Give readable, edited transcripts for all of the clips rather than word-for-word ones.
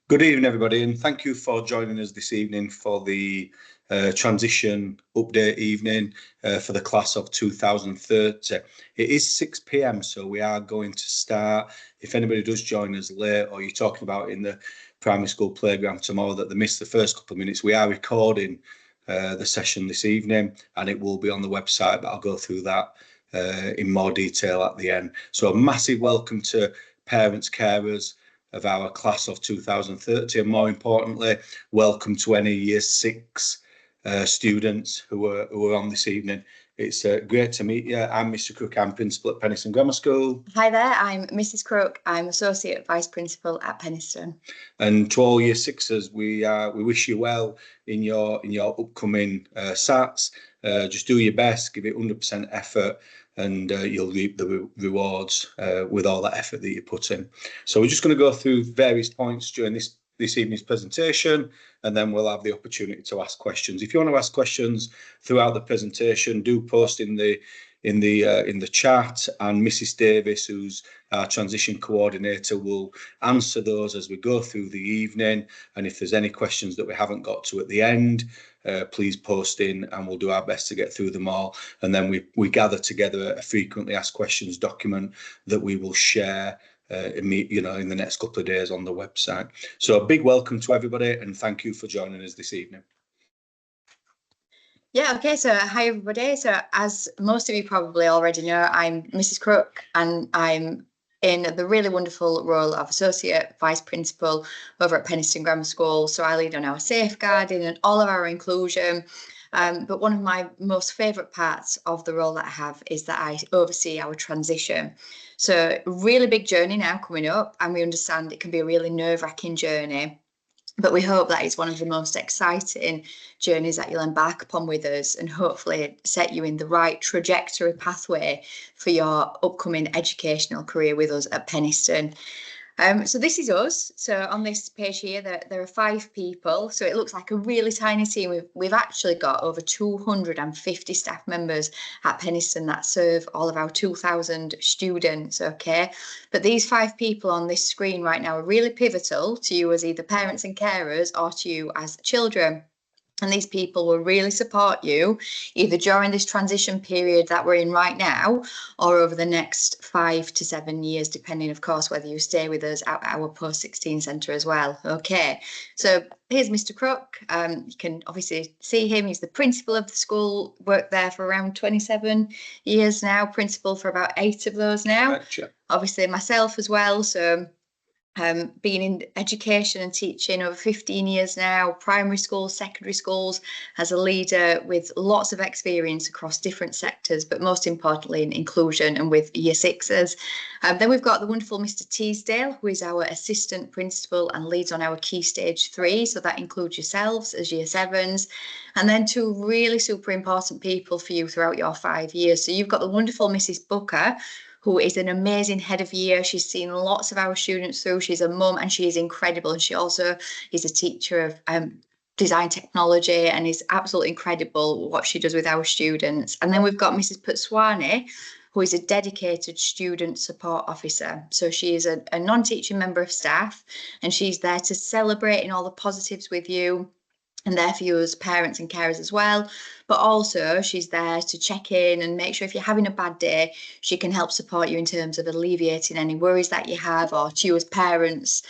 Good evening, everybody, and thank you for joining us this evening for the transition update evening for the class of 2030. It is 6 p.m, so we are going to start. If anybody does join us late, or you're talking about in the primary school playground tomorrow that they missed the first couple of minutes, we are recording the session this evening, and it will be on the website, but I'll go through that in more detail at the end. So a massive welcome to parents, carers of our class of 2030, and more importantly, welcome to any year 6 students who are on this evening. It's great to meet you. I'm Mr. Crook, I'm Principal at Penistone Grammar School. Hi there, I'm Mrs. Crook, I'm Associate Vice Principal at Penistone. And to all year 6ers, we wish you well in your upcoming SATs. Just do your best, give it 100% effort, and you'll reap the rewards with all that effort that you put in. So we're just going to go through various points during this evening's presentation, and then we'll have the opportunity to ask questions. If you want to ask questions throughout the presentation, do post in the chat, and Mrs. Davis, who's our transition coordinator, will answer those as we go through the evening. And if there's any questions that we haven't got to at the end, please post in, and we'll do our best to get through them all. And then we gather together a frequently asked questions document that we will share in the next couple of days on the website. So a big welcome to everybody, and thank you for joining us this evening. Yeah, okay, so hi everybody. So as most of you probably already know, I'm Mrs. Crook, and I'm in the really wonderful role of Associate Vice Principal over at Penistone Grammar School. So I lead on our safeguarding and all of our inclusion. But one of my most favourite parts of the role that I have is that I oversee our transition. So really big journey now coming up, and we understand it can be a really nerve-wracking journey. But we hope that it's one of the most exciting journeys that you'll embark upon with us, and hopefully set you in the right trajectory pathway for your upcoming educational career with us at Penistone. So this is us. So on this page here, there are 5 people. So it looks like a really tiny team. We've actually got over 250 staff members at Penistone that serve all of our 2,000 students, okay? But these 5 people on this screen right now are really pivotal to you as either parents and carers, or to you as children. And these people will really support you either during this transition period that we're in right now, or over the next 5 to 7 years, depending, of course, whether you stay with us at our post-16 centre as well. Okay, so here's Mr. Crook. You can obviously see him. He's the principal of the school, worked there for around 27 years now, principal for about 8 of those now. Gotcha. Obviously myself as well, so been in education and teaching over 15 years now, primary schools, secondary schools, as a leader with lots of experience across different sectors, but most importantly in inclusion and with year 6ers. Then we've got the wonderful Mr. Teasdale, who is our assistant principal and leads on our Key Stage 3, so that includes yourselves as year 7s. And then 2 really super important people for you throughout your 5 years. So you've got the wonderful Mrs. Booker, who is an amazing head of year. She's seen lots of our students through. She's a mum, and she is incredible. And she also is a teacher of design technology, and is absolutely incredible what she does with our students. And then we've got Mrs. Putswani, who is a dedicated student support officer. So she is a non-teaching member of staff, and she's there to celebrate in all the positives with you, and there for you as parents and carers as well. But also she's there to check in and make sure if you're having a bad day, she can help support you in terms of alleviating any worries that you have, or to you as parents,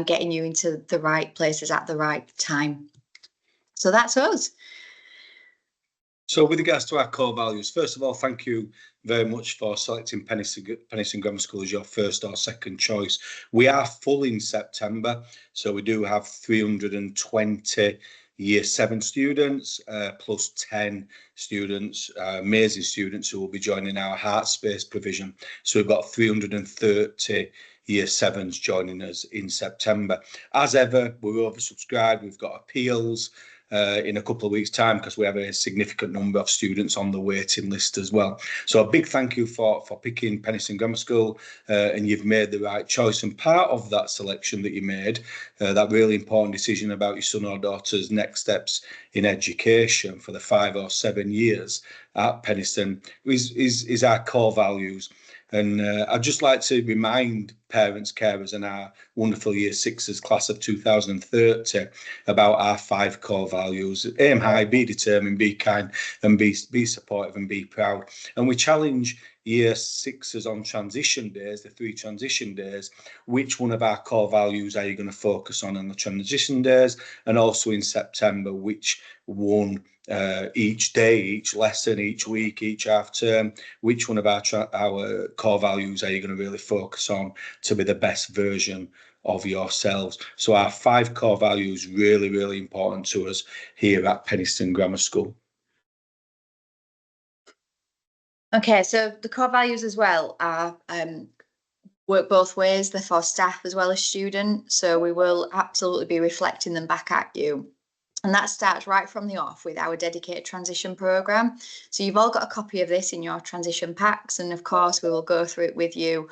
getting you into the right places at the right time. So that's us. So with regards to our core values, first of all, thank you very much for selecting Penistone Grammar School as your first or second choice. We are full in September, so we do have 320 year 7 students, plus 10 students, amazing students who will be joining our Heart Space provision. So we've got 330 year 7s joining us in September. As ever, we're oversubscribed. We've got appeals in a couple of weeks' time, because we have a significant number of students on the waiting list as well. So a big thank you for picking Penistone Grammar School, and you've made the right choice. And part of that selection that you made, that really important decision about your son or daughter's next steps in education for the 5 or 7 years at Penistone, is our core values. And I'd just like to remind parents, carers and our wonderful Year 6s class of 2030 about our 5 core values. Aim high, be determined, be kind and be supportive and be proud. And we challenge Year 6s on transition days, the 3 transition days, which one of our core values are you going to focus on the transition days, and also in September, which one each day, each lesson, each week, each half term, which one of our core values are you going to really focus on to be the best version of yourselves. So our 5 core values really, really important to us here at Penistone Grammar School. Okay, so the core values as well are work both ways. They're for staff as well as students. So we will absolutely be reflecting them back at you. And that starts right from the off with our dedicated transition programme. So you've all got a copy of this in your transition packs. And of course, we will go through it with you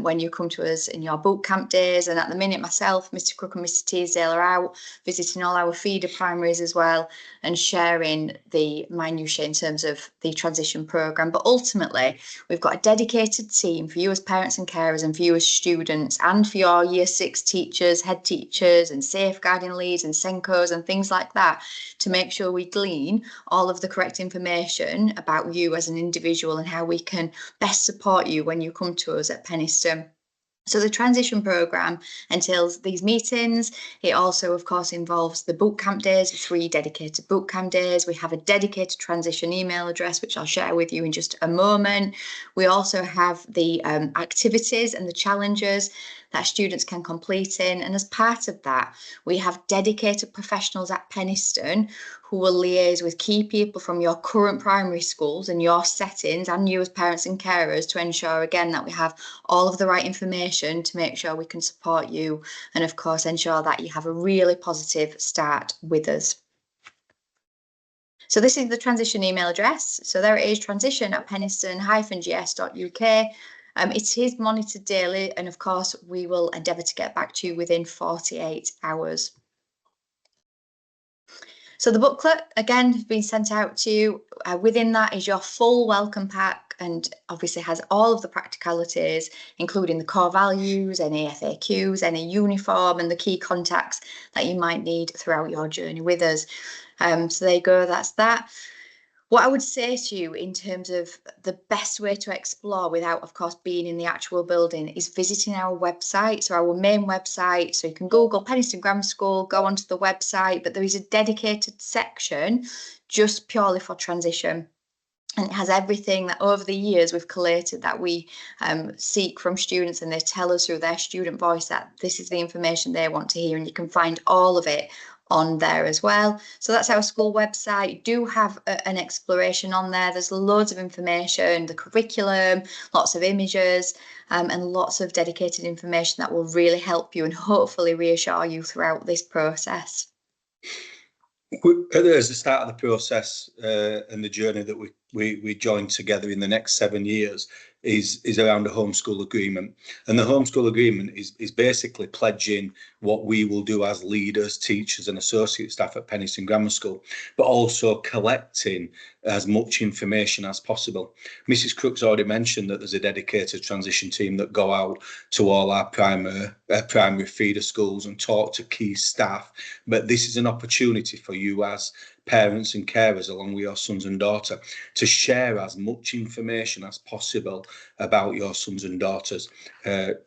when you come to us in your boot camp days. And at the minute, myself, Mr. Crook and Mr. Teasdale are out visiting all our feeder primaries as well and sharing the minutiae in terms of the transition programme. But ultimately, we've got a dedicated team for you as parents and carers and for you as students and for your Year 6 teachers, head teachers and safeguarding leads and SENCOs and things like that, to make sure we glean all of the correct information about you as an individual and how we can best support you when you come to us at Penistone. So the transition programme entails these meetings. It also, of course, involves the boot camp days, 3 dedicated boot camp days. We have a dedicated transition email address, which I'll share with you in just a moment. We also have the activities and the challenges that students can complete in. And as part of that, we have dedicated professionals at Penistone who will liaise with key people from your current primary schools and your settings and you as parents and carers to ensure, again, that we have all of the right information to make sure we can support you and, of course, ensure that you have a really positive start with us. So this is the transition email address. So there it is, transition@penistone-gs.uk. It is monitored daily, and of course, we will endeavour to get back to you within 48 hours. So the booklet, again, has been sent out to you. Within that is your full welcome pack and obviously has all of the practicalities, including the core values, any FAQs, any uniform and the key contacts that you might need throughout your journey with us. So there you go, that's that. What I would say to you in terms of the best way to explore without, of course, being in the actual building is visiting our website. So our main website, so you can Google Penistone Grammar School, go onto the website, but there is a dedicated section just purely for transition. And it has everything that over the years we've collated that we seek from students, and they tell us through their student voice that this is the information they want to hear, and you can find all of it on there as well. So that's our school website. Do have an exploration on there. There's loads of information, the curriculum, lots of images, and lots of dedicated information that will really help you and hopefully reassure you throughout this process. As the start of the process and the journey that we join together in the next 7 years is around a homeschool agreement, and the homeschool agreement is basically pledging what we will do as leaders, teachers and associate staff at Penistone Grammar School, but also collecting as much information as possible. Mrs. Crook's already mentioned that there's a dedicated transition team that go out to all our primary feeder schools and talk to key staff, but this is an opportunity for you as parents and carers along with your sons and daughter to share as much information as possible about your sons and daughters,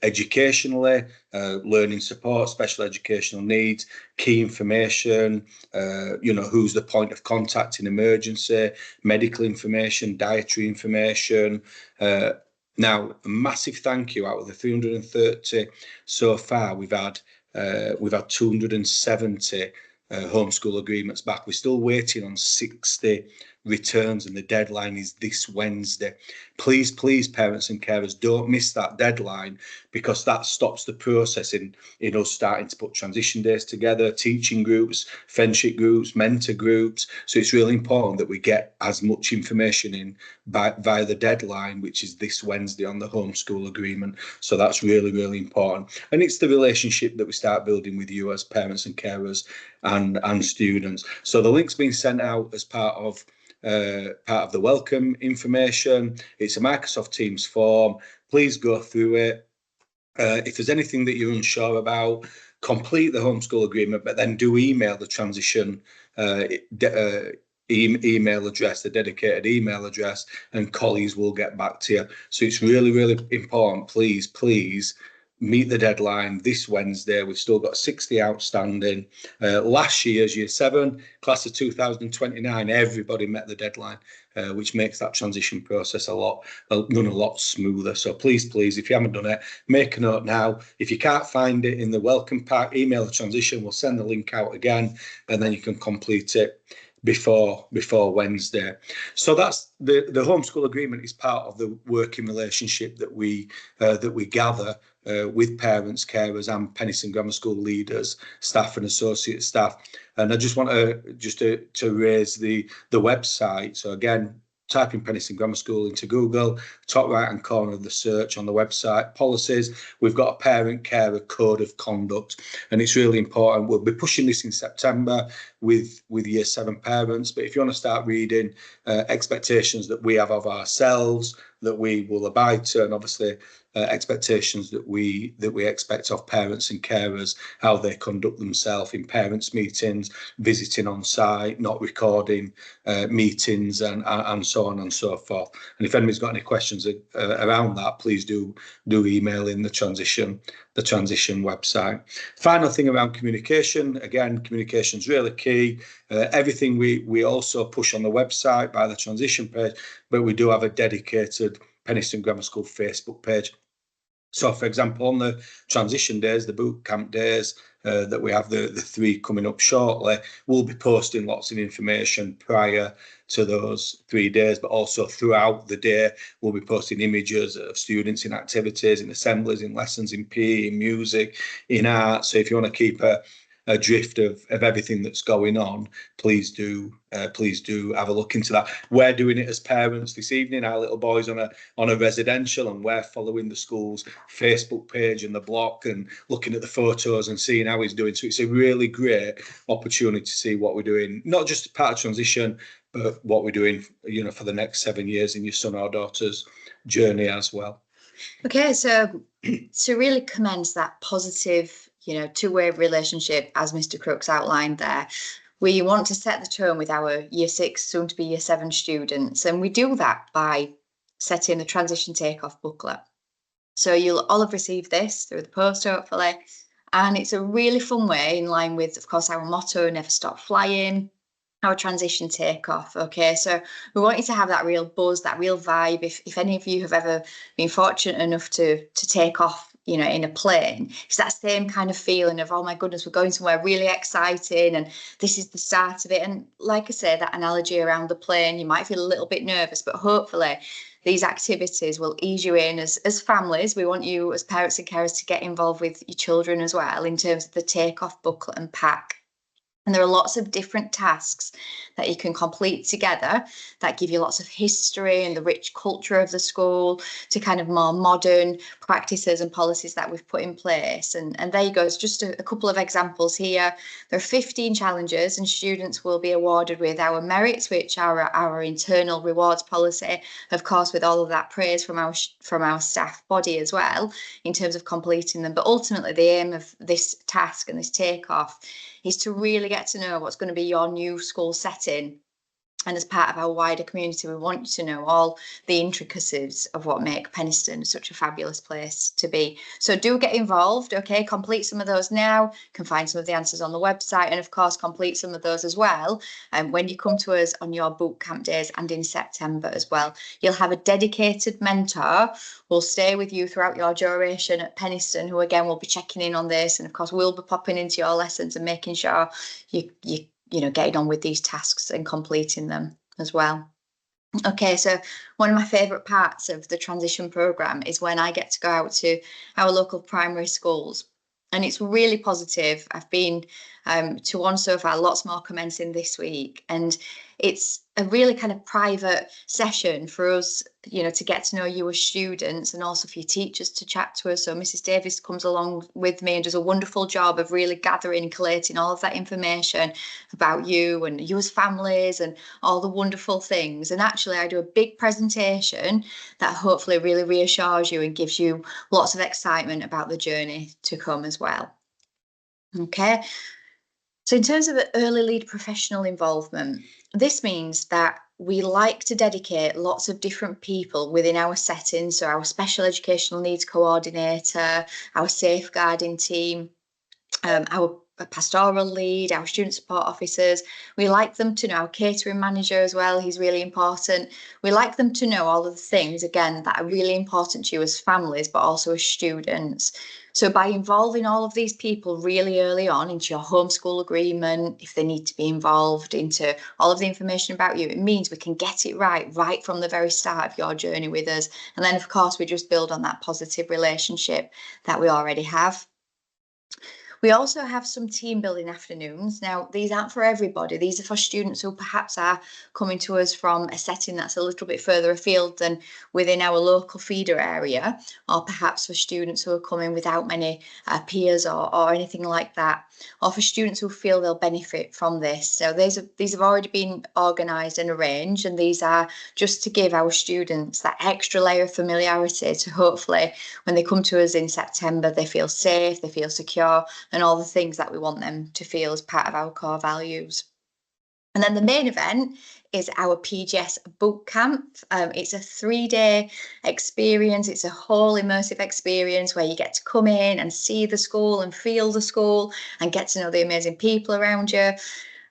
educationally, learning support, special educational needs, key information, who's the point of contact in emergency, medical information, dietary information. Now, a massive thank you. Out of the 330 so far, we've had 270 homeschool agreements back. We're still waiting on 60 returns, and the deadline is this Wednesday. Please, parents and carers, don't miss that deadline, because that stops the process in us starting to put transition days together, teaching groups, friendship groups, mentor groups. So it's really important that we get as much information in via the deadline, which is this Wednesday, on the homeschool agreement. So that's really, really important. And it's the relationship that we start building with you as parents and carers and students. So the link's been sent out as part of the welcome information. It's a Microsoft Teams form. Please go through it. If there's anything that you're unsure about, complete the homeschool agreement, but then do email the transition email address, the dedicated email address, and colleagues will get back to you. So it's really, really important. Please meet the deadline this Wednesday. We've still got 60 outstanding. Last year's Year 7, class of 2029, everybody met the deadline, which makes that transition process run a lot smoother. So please, if you haven't done it, make a note now. If you can't find it in the welcome pack, email the transition. We'll send the link out again, and then you can complete it before Wednesday. So that's the homeschool agreement is part of the working relationship that we gather with parents, carers, and Penistone Grammar School leaders, staff, and associate staff. And I just want to raise the website. So again, type in Penistone Grammar School into Google, top right hand corner of the search on the website, policies. We've got a parent carer code of conduct, and it's really important. We'll be pushing this in September with Year 7 parents, but if you want to start reading expectations that we have of ourselves, that we will abide to, and obviously expectations that we expect of parents and carers, how they conduct themselves in parents' meetings, visiting on site, not recording meetings, and so on and so forth. And if anybody's got any questions around that, please do email in the transition website. Final thing around communication. Again, communication is really key. Everything we also push on the website by the transition page, but we do have a dedicated Penistone Grammar School Facebook page. So, for example, on the transition days, the boot camp days that we have, the 3 coming up shortly, we'll be posting lots of information prior to those 3 days, but also throughout the day, we'll be posting images of students in activities, in assemblies, in lessons, in PE, in music, in art. So if you want to keep a drift of everything that's going on, please do have a look into that. We're doing it as parents this evening. Our little boy's on a residential, and we're following the school's Facebook page and the blog and looking at the photos and seeing how he's doing. So it's a really great opportunity to see what we're doing, not just part of transition, but what we're doing, for the next 7 years in your son or daughter's journey as well. Okay, so to really commence that positive, two-way relationship, as Mr. Crooks outlined there, we want to set the tone with our Year 6, soon to be Year 7 students, and we do that by setting the transition takeoff booklet. So you'll all have received this through the post, hopefully, and it's a really fun way, in line with, of course, our motto, never stop flying, our transition takeoff. Okay, so we want you to have that real buzz, that real vibe. If any of you have ever been fortunate enough to take off, in a plane, it's that same kind of feeling of, oh my goodness, we're going somewhere really exciting and this is the start of it. And like I say, that analogy around the plane, you might feel a little bit nervous, but hopefully these activities will ease you in. As families, we want you as parents and carers to get involved with your children as well in terms of the takeoff booklet and pack. And there are lots of different tasks that you can complete together that give you lots of history and the rich culture of the school to kind of more modern practices and policies that we've put in place. And there you go. It's just a couple of examples here. There are 15 challenges, and students will be awarded with our merits, which are our internal rewards policy, of course, with all of that praise from our staff body as well in terms of completing them. But ultimately, the aim of this task and this takeoff is to really get to know what's going to be your new school setting. And as part of our wider community, we want you to know all the intricacies of what make Penistone such a fabulous place to be. So do get involved, okay? Complete some of those now. You can find some of the answers on the website, and of course, complete some of those as well. And when you come to us on your boot camp days and in September as well, you'll have a dedicated mentor who will stay with you throughout your duration at Penistone, who again will be checking in on this. And of course, we'll be popping into your lessons and making sure you getting on with these tasks and completing them as well. Okay, so one of my favourite parts of the transition programme is when I get to go out to our local primary schools, and it's really positive. I've been to one so far, lots more commencing this week, and it's a really kind of private session for us, you know, to get to know you as students, and also for your teachers to chat to us. So Mrs. Davis comes along with me and does a wonderful job of really gathering and collating all of that information about you and you as families and all the wonderful things. And actually I do a big presentation that hopefully really reassures you and gives you lots of excitement about the journey to come as well. Okay. So in terms of early lead professional involvement, this means that we like to dedicate lots of different people within our setting. So our special educational needs coordinator, our safeguarding team, our pastoral lead, our student support officers. We like them to know our catering manager as well. He's really important. We like them to know all of the things, again, that are really important to you as families, but also as students. So by involving all of these people really early on into your homeschool agreement, if they need to be involved into all of the information about you, it means we can get it right from the very start of your journey with us. And then, of course, we just build on that positive relationship that we already have. We also have some team building afternoons. Now, these aren't for everybody. These are for students who perhaps are coming to us from a setting that's a little bit further afield than within our local feeder area, or perhaps for students who are coming without many peers or anything like that, or for students who feel they'll benefit from this. So these have already been organised and arranged, and these are just to give our students that extra layer of familiarity to hopefully, when they come to us in September, they feel safe, they feel secure, and all the things that we want them to feel as part of our core values. And then the main event is our PGS boot camp. It's a 3-day experience. It's a whole immersive experience where you get to come in and see the school and feel the school and get to know the amazing people around you.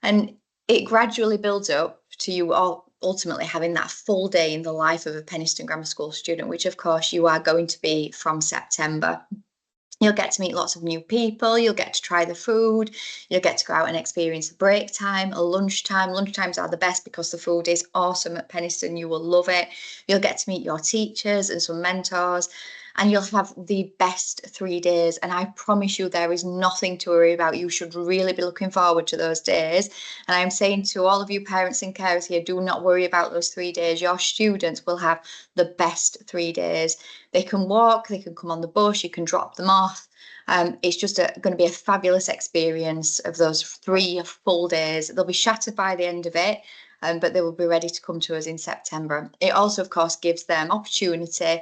And it gradually builds up to you all ultimately having that full day in the life of a Penistone Grammar School student, which of course you are going to be from September. You'll get to meet lots of new people, you'll get to try the food, you'll get to go out and experience a break time, a lunchtime. Lunchtimes are the best because the food is awesome at Penistone, you will love it. You'll get to meet your teachers and some mentors, and you'll have the best 3 days. And I promise you, there is nothing to worry about. You should really be looking forward to those days. And I'm saying to all of you parents and carers here, do not worry about those 3 days. Your students will have the best 3 days. They can walk, they can come on the bus, you can drop them off. It's just going to be a fabulous experience of those 3 full days. They'll be shattered by the end of it, but they will be ready to come to us in September. It also, of course, gives them opportunity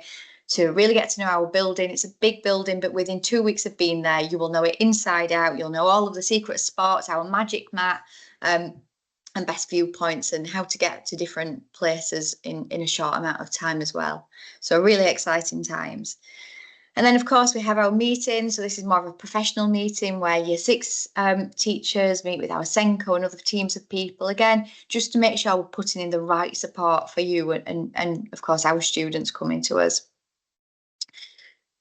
to really get to know our building. It's a big building, but within 2 weeks of being there, you will know it inside out. You'll know all of the secret spots, our magic mat, and best viewpoints, and how to get to different places in a short amount of time as well. So really exciting times. And then, of course, we have our meetings. So this is more of a professional meeting where year 6 teachers meet with our SENCO and other teams of people, again, just to make sure we're putting in the right support for you and of course, our students coming to us.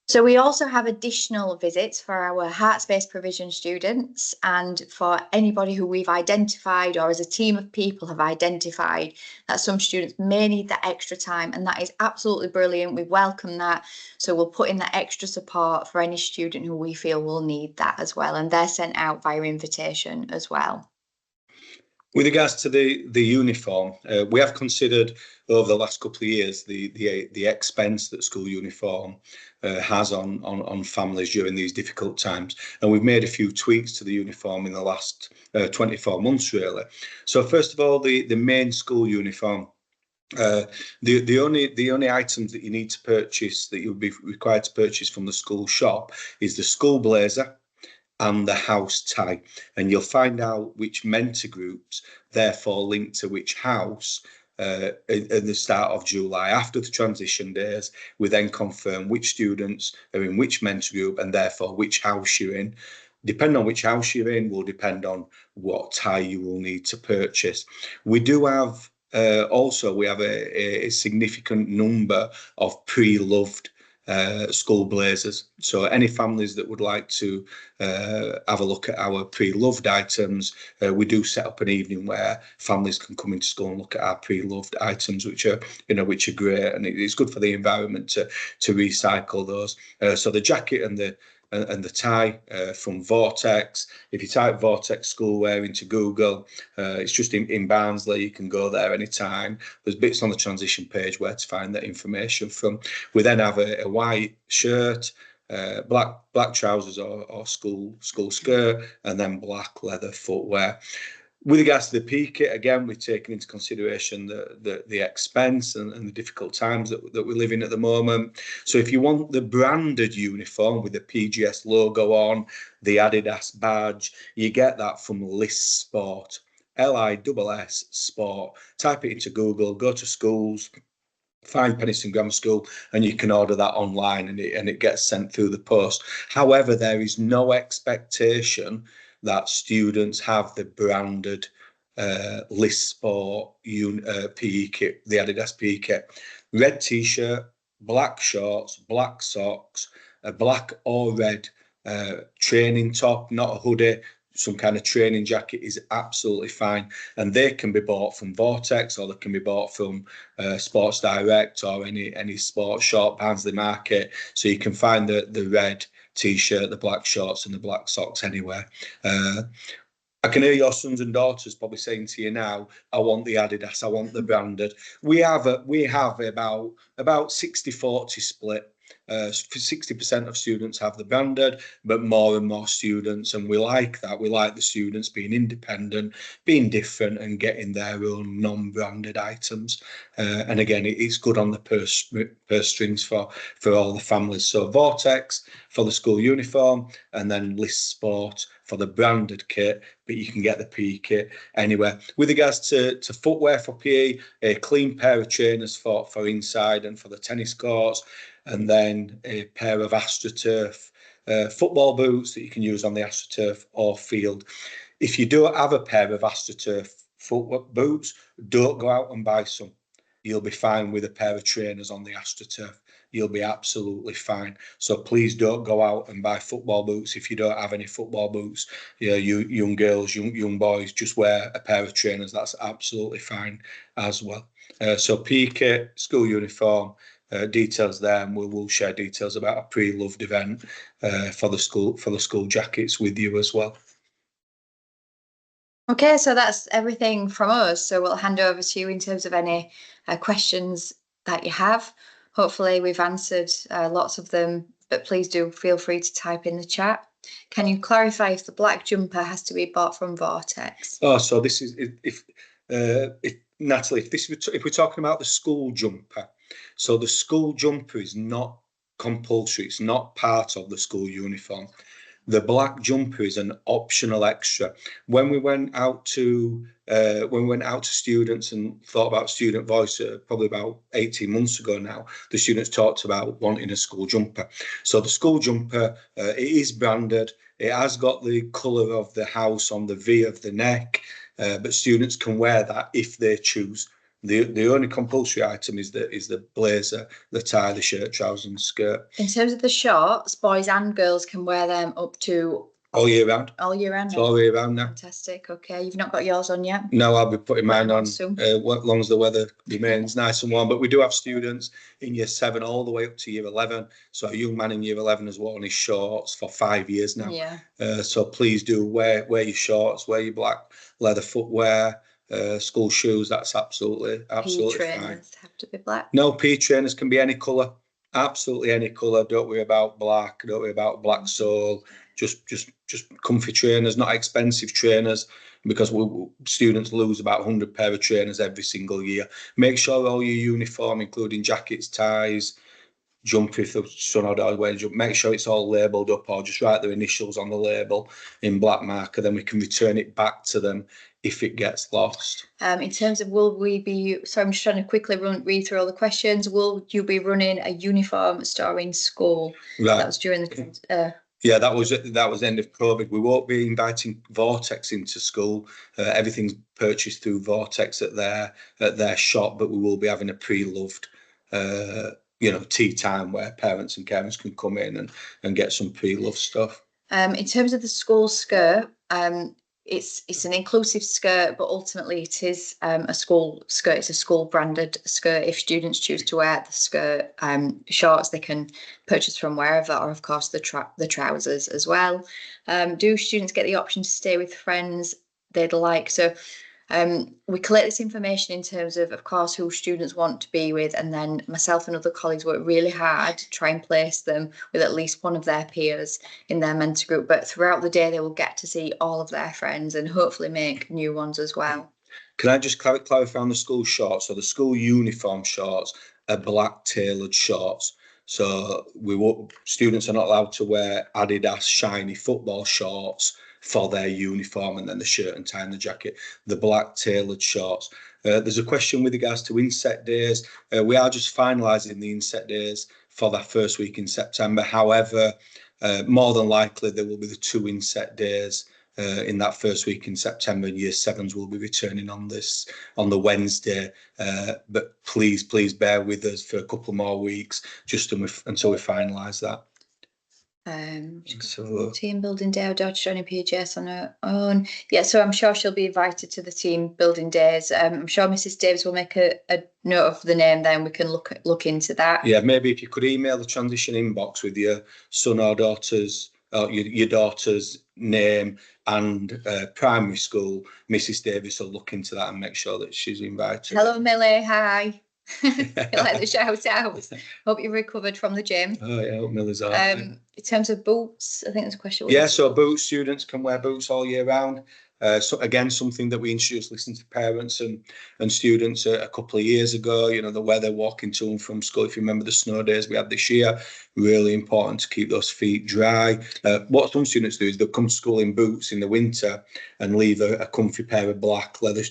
So we also have additional visits for our heart-based provision students, and for anybody who we've identified, or as a team of people have identified that some students may need that extra time, and that is absolutely brilliant. We welcome that. So we'll put in that extra support for any student who we feel will need that as well, and they're sent out via invitation as well. With regards to the uniform, we have considered over the last couple of years the expense that school uniform has on families during these difficult times, and we've made a few tweaks to the uniform in the last 24 months really. So first of all, the main school uniform. The only items that you need to purchase, that you'll be required to purchase from the school shop, is the school blazer and the house tie, and you'll find out which mentor groups therefore link to which house at the start of July. After the transition days, we then confirm which students are in which mentor group and therefore which house you're in. Depending on which house you're in will depend on what tie you will need to purchase. We do have we have a significant number of pre-loved school blazers. So any families that would like to have a look at our pre-loved items, we do set up an evening where families can come into school and look at our pre-loved items, which are great, and it's good for the environment to recycle those. So the jacket and and the tie from Vortex. If you type Vortex schoolwear into Google, it's just in Barnsley. You can go there anytime. There's bits on the transition page where to find that information from. We then have a white shirt, black trousers or school skirt, and then black leather footwear. With regards to the PE kit, again, we've taken into consideration the expense and the difficult times that we live in at the moment. So if you want the branded uniform with the PGS logo on, the Adidas badge, you get that from Liss Sport, LISS Sport. Type it into Google, go to schools, find Penistone Grammar School, and you can order that online, and it gets sent through the post. However, there is no expectation that students have the branded Liss Sport PE kit, the Adidas PE kit. Red t-shirt, black shorts, black socks, a black or red training top, not a hoodie, some kind of training jacket is absolutely fine, and they can be bought from Vortex, or they can be bought from Sports Direct or any sports shop, Barnsley Market. So you can find the red t-shirt, the black shorts, and the black socks anywhere. I can hear your sons and daughters probably saying to you now, I want the Adidas, I want the branded. We have about 60-40 split. 60% of students have the branded, but more and more students, and we like that. We like the students being independent, being different, and getting their own non-branded items. And again, it's good on the purse strings for all the families. So Vortex for the school uniform, and then Liss Sport for the branded kit, but you can get the PE kit anywhere. With regards to footwear for PE, a clean pair of trainers for inside and for the tennis courts, and then a pair of AstroTurf football boots that you can use on the AstroTurf or field. If you don't have a pair of AstroTurf foot boots, don't go out and buy some. You'll be fine with a pair of trainers on the AstroTurf. You'll be absolutely fine. So please don't go out and buy football boots if you don't have any football boots. You young girls, young boys, just wear a pair of trainers. That's absolutely fine as well. So PE kit, school uniform, details there, and we'll share details about a pre-loved event for the school jackets with you as well. Okay, so that's everything from us. So we'll hand over to you in terms of any questions that you have. Hopefully we've answered lots of them, but please do feel free to type in the chat. Can you clarify if the black jumper has to be bought from Vortex? Oh, so this is if Natalie, if we're talking about the school jumper, so the school jumper is not compulsory. It's not part of the school uniform. The black jumper is an optional extra. When we went out to students and thought about student voice, probably about 18 months ago now, the students talked about wanting a school jumper. So the school jumper, it is branded. It has got the colour of the house on the V of the neck, but students can wear that if they choose. The only compulsory item is the blazer, the tie, the shirt, trousers, and skirt. In terms of the shorts, boys and girls can wear them up to all year round. All year round. It's all year round now. Fantastic. Okay, you've not got yours on yet? No, I'll be putting mine on as long as the weather remains nice and warm. But we do have students in year 7 all the way up to year 11. So a young man in year 11 has worn his shorts for 5 years now. Yeah. So please do wear your shorts, wear your black leather footwear. School shoes, that's absolutely PE trainers fine. Have to be black? No, PE trainers can be any colour, absolutely any colour. Don't worry about black, don't worry about black sole. Just comfy trainers, not expensive trainers, because students lose about 100 pair of trainers every single year. Make sure all your uniform, including jackets, ties, jumper, if the son or daughter wearing jumper, make sure it's all labelled up, or just write their initials on the label in black marker, then we can return it back to them if it gets lost. In terms of so I'm just trying to quickly read through all the questions. Will you be running a uniform store in school? Right. That was during the yeah, that was the end of COVID. We won't be inviting Vortex into school. Everything's purchased through Vortex at their shop, but we will be having a pre-loved tea time where parents and carers can come in and get some pre-loved stuff. In terms of the school skirt, it's an inclusive skirt, but ultimately it is a school skirt. It's a school branded skirt. If students choose to wear the skirt, shorts they can purchase from wherever, or of course the trousers as well. Do students get the option to stay with friends they'd like? So we collect this information in terms of course, who students want to be with, and then myself and other colleagues work really hard to try and place them with at least one of their peers in their mentor group. But throughout the day, they will get to see all of their friends and hopefully make new ones as well. Can I just clarify on the school shorts? So the school uniform shorts are black tailored shorts. So students are not allowed to wear Adidas shiny football shorts for their uniform, and then the shirt and tie and the jacket, the black tailored shorts. There's a question with regards to inset days. We are just finalising the inset days for that first week in September. However, more than likely there will be the 2 inset days in that first week in September. Year 7s will be returning on the Wednesday, but please bear with us for a couple more weeks just until we finalise that. So team building day, or daughter joining PGS on her own. Yeah, so I'm sure she'll be invited to the team building days. I'm sure Mrs. Davis will make a note of the name, then we can look into that. Yeah, maybe if you could email the transition inbox with your son or daughter's, your daughter's name and primary school, Mrs. Davis will look into that and make sure that she's invited. Hello, Millie. Hi. Like the shout out. Hope you recovered from the gym. Oh yeah, hope Millie's all in terms of boots, I think there's a question. Yeah, so boots, students can wear boots all year round. So again, something that we introduced, listening to parents and students a couple of years ago. You know, the weather, walking to and from school. If you remember the snow days we had this year, really important to keep those feet dry. What some students do is they'll come to school in boots in the winter and leave a comfy pair of black leather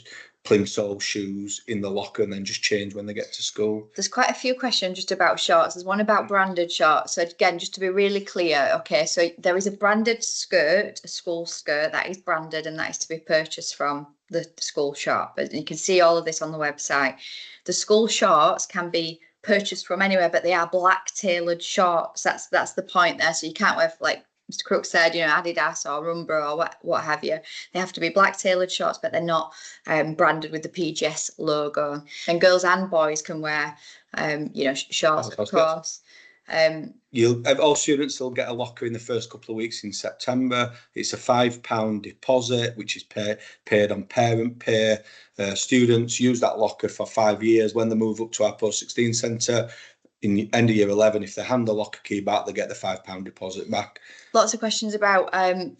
plimsoll shoes in the locker and then just change when they get to school. There's quite a few questions just about shorts. There's one about branded shorts. So again, just to be really clear, okay, so there is a branded skirt, a school skirt that is branded, and that is to be purchased from the school shop. But you can see all of this on the website. The school shorts can be purchased from anywhere, but they are black tailored shorts. That's the point there. So you can't wear, like Mr. Crook said, you know, Adidas or Umbro or what have you. They have to be black tailored shorts, but they're not branded with the PGS logo. And girls and boys can wear, you know, shorts, of course. All students will get a locker in the first couple of weeks in September. It's a £5 deposit, which is paid on parent pay. Students use that locker for 5 years. When they move up to our post-16 centre, in the end of year 11, if they hand the locker key back, they get the £5 deposit back. Lots of questions about,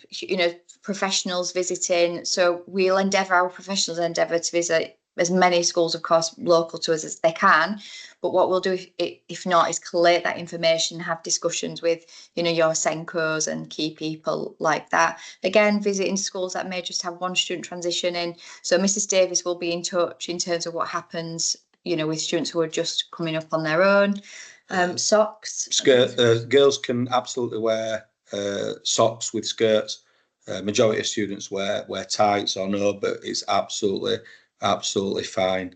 you know, professionals visiting. So we'll our professionals endeavour to visit as many schools, of course, local to us as they can. But what we'll do, if not, is collate that information, have discussions with, you know, your Senkos and key people like that. Again, visiting schools that may just have one student transition in. So Mrs. Davis will be in touch in terms of what happens, you know, with students who are just coming up on their own. Socks. Girls can absolutely wear socks with skirts. Majority of students wear tights or no, but it's absolutely fine.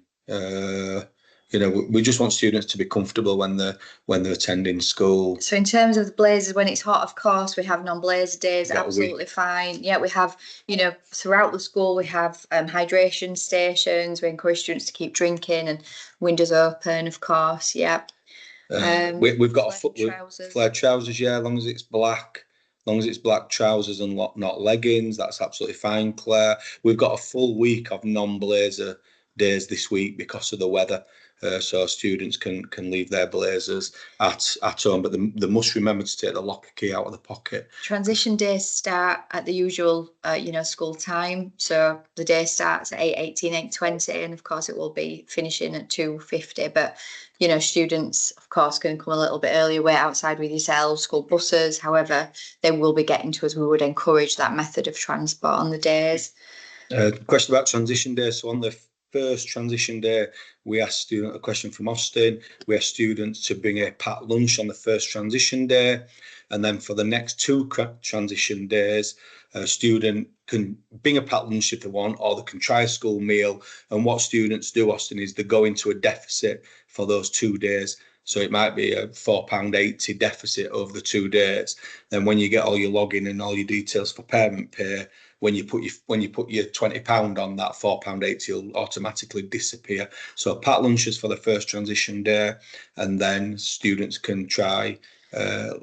You know, we just want students to be comfortable when they're attending school. So in terms of the blazers, when it's hot, of course, we have non-blazer days, absolutely fine. Yeah, we have, you know, throughout the school, we have hydration stations. We encourage students to keep drinking and windows open, of course. Yeah. We've got flared trousers, yeah, as long as it's black. As long as it's black trousers and not leggings, that's absolutely fine, Claire. We've got a full week of non-blazer days this week because of the weather. So students can leave their blazers at home, but they must remember to take the locker key out of the pocket. Transition days start at the usual, you know, school time. So the day starts at 8:18, 8:20, and of course it will be finishing at 2:50. But, you know, students, of course, can come a little bit earlier, wait outside with yourselves, school buses. However, they will be getting to us. We would encourage that method of transport on the days. Question about transition days. So on the first transition day, we asked a question from Austin. We asked students to bring a packed lunch on the first transition day. And then for the next 2 transition days, a student can bring a packed lunch if they want, or they can try a school meal. And what students do, Austin, is they go into a deficit for those 2 days. So it might be a £4.80 deficit over the 2 days. Then when you get all your login and all your details for parent pay, when you put your £20 on, that £4.80 will automatically disappear. So packed lunches for the first transition day, and then students can try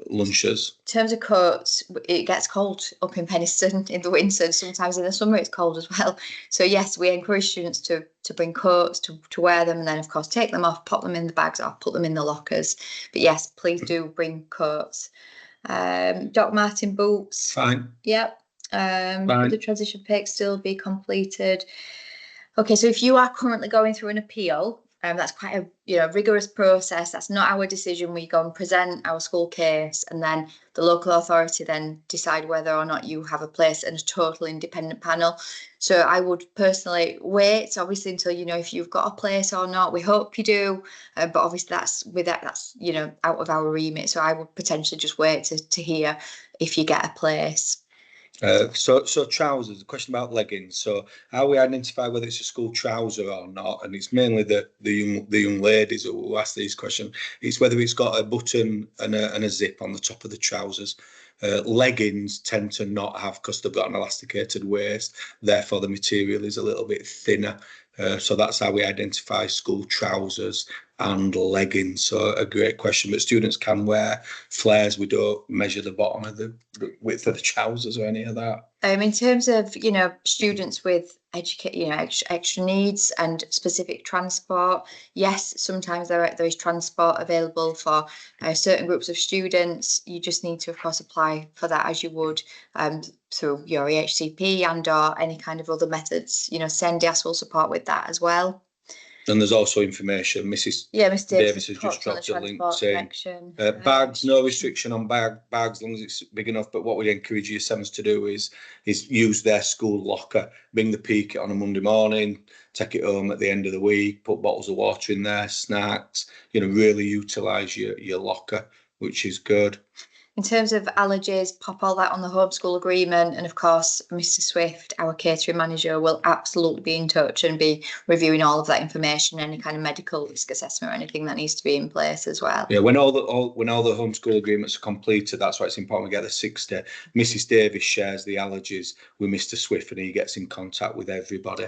lunches. In terms of coats, it gets cold up in Penistone in the winter, and sometimes in the summer it's cold as well. So yes, we encourage students to bring coats, to wear them, and then of course take them off, pop them in the bags, or put them in the lockers. But yes, please do bring coats. Doc Martin boots. Fine. Yep. Fine. Will the transition pack still be completed? Okay, so if you are currently going through an appeal, that's quite a rigorous process. That's not our decision. We go and present our school case, and then the local authority then decide whether or not you have a place in a total independent panel. So I would personally wait, obviously, until you know if you've got a place or not. We hope you do, but obviously that's out of our remit. So I would potentially just wait to hear if you get a place. So trousers, a question about leggings. So how we identify whether it's a school trouser or not, and it's mainly the young ladies who ask these questions. It's whether it's got a button and a zip on the top of the trousers. Leggings tend to not have, because they've got an elasticated waist, therefore the material is a little bit thinner. So that's how we identify school trousers and leggings. So a great question, but students can wear flares. We don't measure the bottom of the width of the trousers or any of that. In terms of students with extra needs and specific transport, yes, sometimes there is transport available for certain groups of students. You just need to, of course, apply for that as you would through your EHCP and or any kind of other methods. SENDIAS will support with that as well. And there's also information. Mrs. Davis has just dropped a link saying bags, no restriction on bags as long as it's big enough. But what we encourage year sevens to do is use their school locker, bring the peak on a Monday morning, take it home at the end of the week, put bottles of water in there, snacks, really utilise your locker, which is good. In terms of allergies, pop all that on the homeschool agreement. And of course, Mr. Swift, our catering manager, will absolutely be in touch and be reviewing all of that information, any kind of medical risk assessment or anything that needs to be in place as well. Yeah, when all the homeschool agreements are completed, that's why it's important we get the 60. Mrs. Davis shares the allergies with Mr. Swift, and he gets in contact with everybody.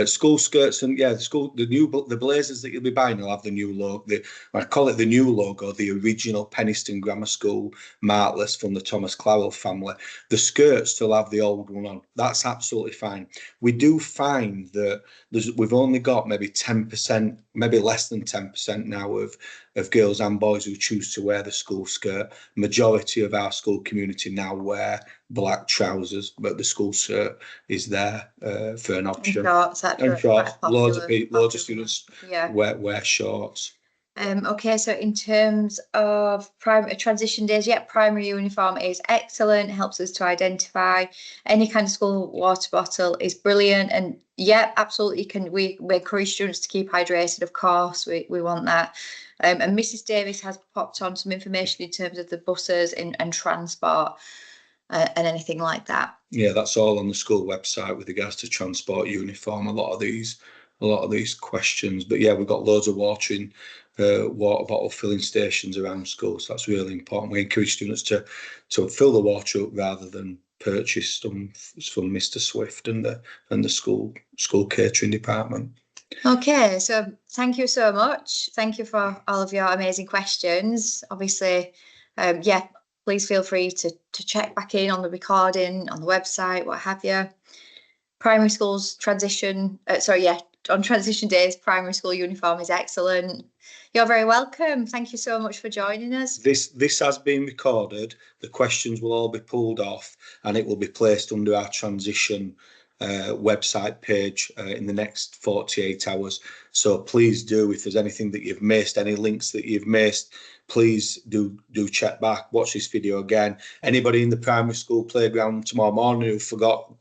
School skirts and the blazers that you'll be buying will have the new logo. I call it the new logo, the original Penistone Grammar School martless from the Thomas Clowell family. The skirts still have the old one on. That's absolutely fine. We do find that we've only got maybe 10%, maybe less than 10% now of girls and boys who choose to wear the school skirt. Majority of our school community now wear black trousers, but the school shirt is there for an option. And shorts, loads of students wear shorts. Okay, so in terms of transition days, primary uniform is excellent. It helps us to identify any kind of school water bottle is brilliant, and absolutely we encourage students to keep hydrated. Of course, we want that. And Mrs. Davis has popped on some information in terms of the buses and transport and anything like that. Yeah, that's all on the school website with regards to transport, uniform, a lot of these questions. But we've got loads of water bottle filling stations around school, so that's really important. We encourage students to fill the water up rather than purchase them from Mr. Swift and the school catering department. Okay, so thank you so much. Thank you for all of your amazing questions. Obviously, please feel free to check back in on the recording, on the website, what have you. Primary schools on transition days, primary school uniform is excellent. You're very welcome. Thank you so much for joining us. This has been recorded. The questions will all be pulled off and it will be placed under our transition website page in the next 48 hours. So please do, if there's anything that you've missed, any links that you've missed, please do check back, watch this video again. Anybody in the primary school playground tomorrow morning who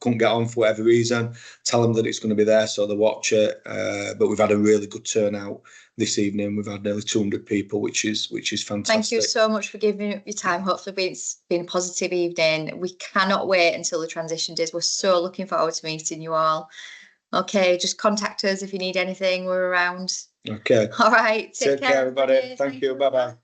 couldn't get on for whatever reason, tell them that it's going to be there so they watch it. But we've had a really good turnout this evening. We've had nearly 200 people, which is fantastic. Thank you so much for giving up your time. Hopefully it's been a positive evening. We cannot wait until the transition days. We're so looking forward to meeting you all. Okay, just contact us if you need anything. We're around. Okay. All right. Take care, everybody. Thank you. Bye-bye.